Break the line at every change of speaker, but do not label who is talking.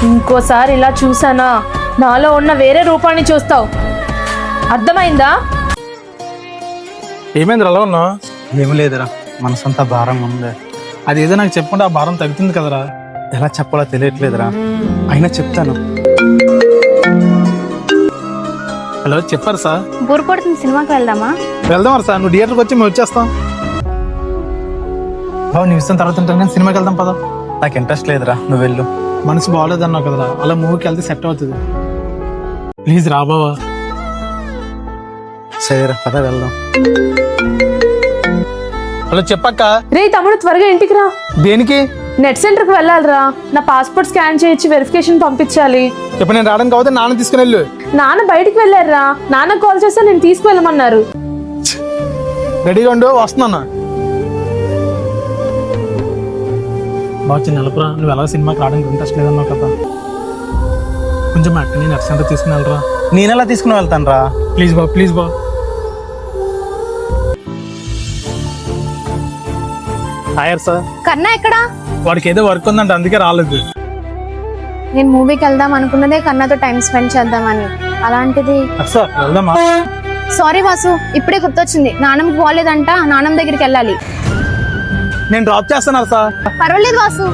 ఇంకోసారి ఇలా చూసానా నాలో ఉన్న వేరే రూపాన్ని చూస్తావు, అర్థమైందా?
ఏమైంది అలా ఉన్నావు?
ఏం లేదురా, మనసంతా భారంగా ఉంది.
అది ఏదో నాకు చెప్పుకుంటే ఆ భారం తగ్గుతుంది కదరా.
ఎలా చెప్పాలో తెలియట్లేదురా, అయినా చెప్తాను.
హలో, చెప్పారు సార్.
బోర్ కొడుతుంది, సినిమాకి వెళ్దామా?
వెళ్దాం సార్. నువ్వు థియేటర్కి వచ్చి మేము వచ్చేస్తాం. బాబు నీ ఇష్టం తర్వాత ఉంటాను కానీ సినిమాకి వెళ్దాం పదా.
నాకు ఇంట్రెస్ట్ లేదురా, నువ్వు వెళ్ళు.
మనసు బాగోలేదు అన్నావు కదరా, అలా మూవీకి వెళ్తే సెట్ అవుతుంది. ప్లీజ్ రా బావా.
సరేరా, పద వెళ్దాం.
హలో చెప్పక్క.
రే తమ్ముడు, త్వరగా ఇంటికి రా.
దేనికి?
నెట్ సెంటర్కి వెళ్ళాలిరా. నా పాస్పోర్ట్ స్కాన్ చేయించి వెరిఫికేషన్ పంపించాలి.
ఇప్పుడు నేను రావడానికి కాకపోతే నాన్న తీసుకుని వెళ్ళు.
నాన్న బయటికి వెళ్ళారురా. నాన్న కాల్ చేస్తే నేను తీసుకువెళ్ళమన్నారు.
రెడీగా ఉండు, వస్తున్నాను. బాగా చిన్న నెలపురా, నువ్వు ఎలా సినిమాకి రావడానికి ఇంట్రెస్ట్ లేదన్నావు కదా, కొంచెం అక్కని నెట్ సెంటర్ తీసుకుని వెళ్ళరా.
నేనెలా తీసుకుని వెళ్తాను రా.
ప్లీజ్ బా, ప్లీజ్ బా. Higher sir.
కన్నా ఎక్కడా?
వాడికి ఏదో వర్క్ ఉందంట, అందుకే రాలేదు.
నేను మూవీకి వెళ్దాం అనుకున్నదే కన్నాతో టైం స్పెండ్ చేద్దామని, అలాంటిది.
సార్ వెళ్దామా?
సారీ వాసు, ఇప్పుడే గుర్తొచ్చింది, నాన్నకి పోలేదంట, నాన్నమ్మ దగ్గరికి వెళ్ళాలి.
నేను డ్రాప్ చేస్తాను సార్.
పర్వాలేదు వాసు.